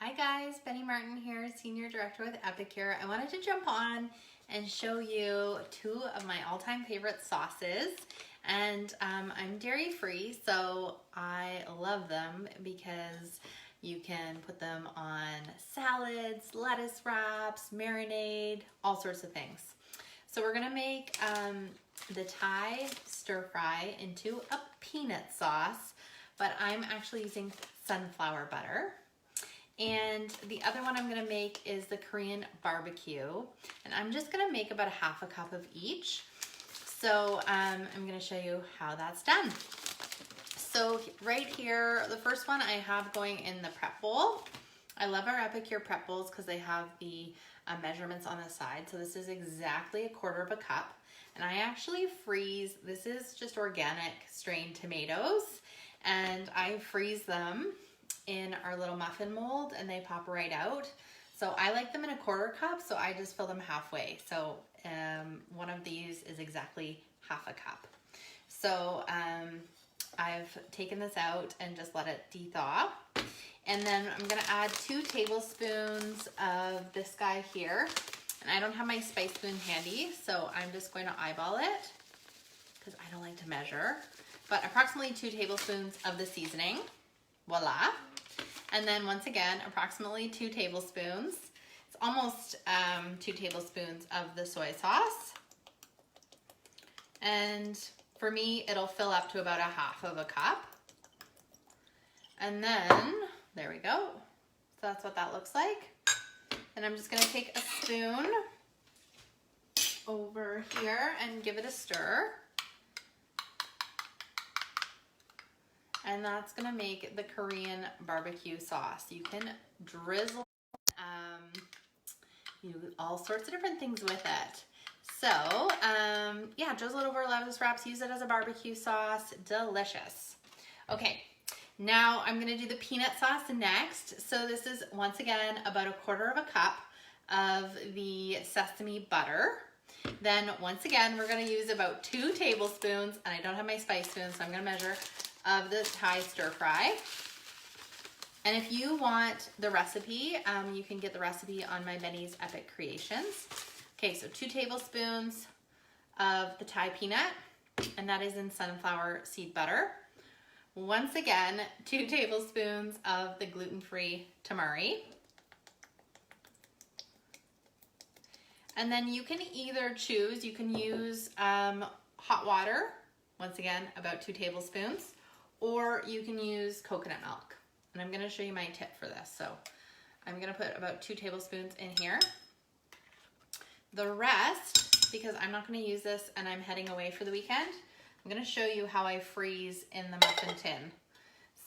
Hi guys, Benny Martin here, Senior Director with Epicure. I wanted to jump on and show you two of my all-time favorite sauces. And I'm dairy-free, so I love them because you can put them on salads, lettuce wraps, marinade, all sorts of things. So we're gonna make the Thai stir fry into a peanut sauce, but I'm actually using sunflower butter. And the other one I'm gonna make is the Korean barbecue. And I'm just gonna make about a half a cup of each. So I'm gonna show you how that's done. So right here, the first one I have going in the prep bowl. I love our Epicure prep bowls because they have the measurements on the side. So this is exactly a quarter of a cup. And I actually freeze, this is just organic strained tomatoes. And I freeze them in our little muffin mold and they pop right out. So I like them in a quarter cup, so I just fill them halfway. So one of these is exactly half a cup. So I've taken this out and just let it de-thaw. And then I'm gonna add 2 tablespoons of this guy here. And I don't have my spice spoon handy, so I'm just going to eyeball it because I don't like to measure. But approximately 2 tablespoons of the seasoning. Voila. And then once again, approximately 2 tablespoons. It's almost 2 tablespoons of the soy sauce. And for me, it'll fill up to about a half of a cup. And then, there we go. So that's what that looks like. And I'm just gonna take a spoon over here and give it a stir. And that's gonna make the Korean barbecue sauce. You can drizzle all sorts of different things with it. So yeah, drizzle it over lettuce wraps, use it as a barbecue sauce, delicious. Okay, now I'm gonna do the peanut sauce next. So this is once again about a quarter of a cup of the sesame butter. Then once again, we're gonna use about 2 tablespoons, and I don't have my spice spoon, so I'm gonna measure, of the Thai stir fry. And if you want the recipe, you can get the recipe on my Benny's Epic Creations. Okay, so 2 tablespoons of the Thai peanut, and that is in sunflower seed butter. Once again, 2 tablespoons of the gluten-free tamari. And then you can either choose, you can use hot water, once again, about 2 tablespoons, or you can use coconut milk. And I'm gonna show you my tip for this. So I'm gonna put about 2 tablespoons in here. The rest, because I'm not gonna use this and I'm heading away for the weekend, I'm gonna show you how I freeze in the muffin tin.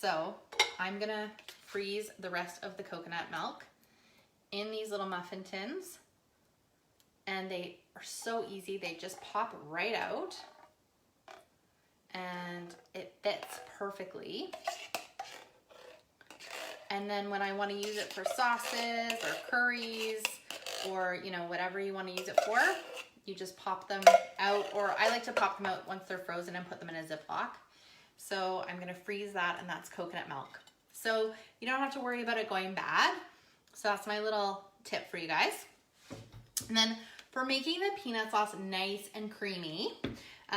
So I'm gonna freeze the rest of the coconut milk in these little muffin tins. And they are so easy, they just pop right out. And it fits perfectly. And then when I want to use it for sauces or curries or whatever you want to use it for, you just pop them out, or I like to pop them out once they're frozen and put them in a Ziploc. So I'm going to freeze that, and that's coconut milk. So you don't have to worry about it going bad. So that's my little tip for you guys. And then for making the peanut sauce nice and creamy,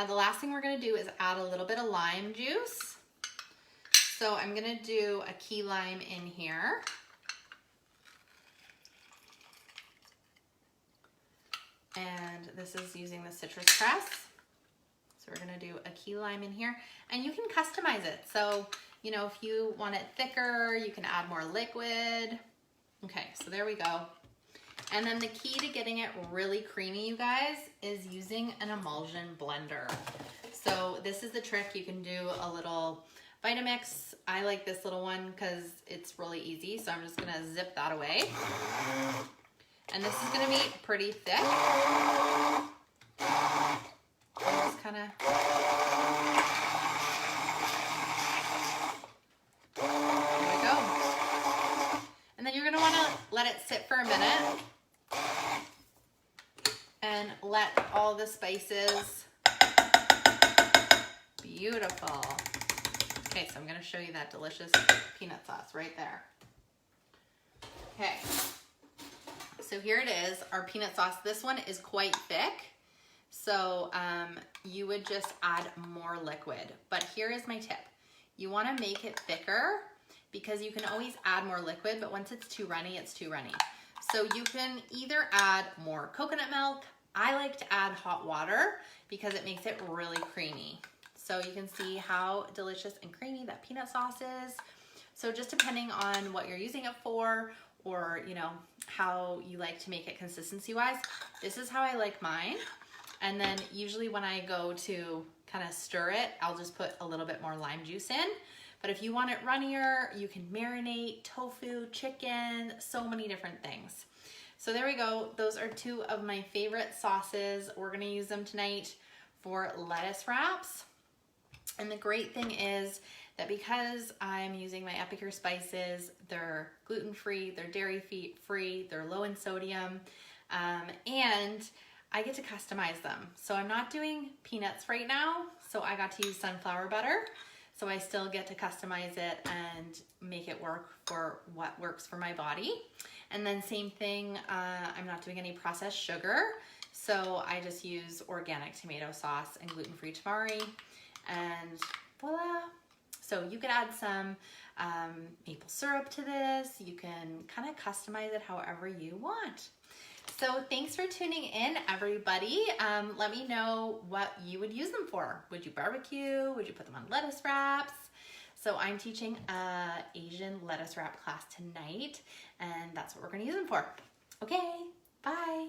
the last thing we're gonna do is add a little bit of lime juice. So I'm gonna do a key lime in here. And this is using the citrus press. So we're gonna do a key lime in here. And you can customize it. So, if you want it thicker, you can add more liquid. Okay, so there we go. And then the key to getting it really creamy, you guys, is using an emulsion blender. So this is the trick. You can do a little Vitamix. I like this little one because it's really easy. So I'm just gonna zip that away. And this is gonna be pretty thick. Just kind of. There we go. And then you're gonna wanna let it sit for a minute. And let all the spices, beautiful. Okay, so I'm gonna show you that delicious peanut sauce right there. So here it is, our peanut sauce. This one is quite thick, so you would just add more liquid. But here is my tip. You want to make it thicker because you can always add more liquid, but once it's too runny, it's too runny. So you can either add more coconut milk. I like to add hot water because it makes it really creamy. So you can see how delicious and creamy that peanut sauce is. So just depending on what you're using it for, or you know, how you like to make it consistency wise, this is how I like mine. And then usually when I go to kind of stir it, I'll just put a little bit more lime juice in. But if you want it runnier, you can marinate tofu, chicken, so many different things. So there we go. Those are two of my favorite sauces. We're gonna use them tonight for lettuce wraps. And the great thing is that because I'm using my Epicure spices, they're gluten-free, they're dairy-free, they're low in sodium, and I get to customize them. So I'm not doing peanuts right now, so I got to use sunflower butter. So I still get to customize it and make it work for what works for my body. And then same thing, I'm not doing any processed sugar. So I just use organic tomato sauce and gluten-free tamari, and voila. So you could add some maple syrup to this. You can kind of customize it however you want. So thanks for tuning in, everybody. Let me know what you would use them for. Would you barbecue? Would you put them on lettuce wraps? So I'm teaching an Asian lettuce wrap class tonight, and that's what we're gonna use them for. Okay, bye.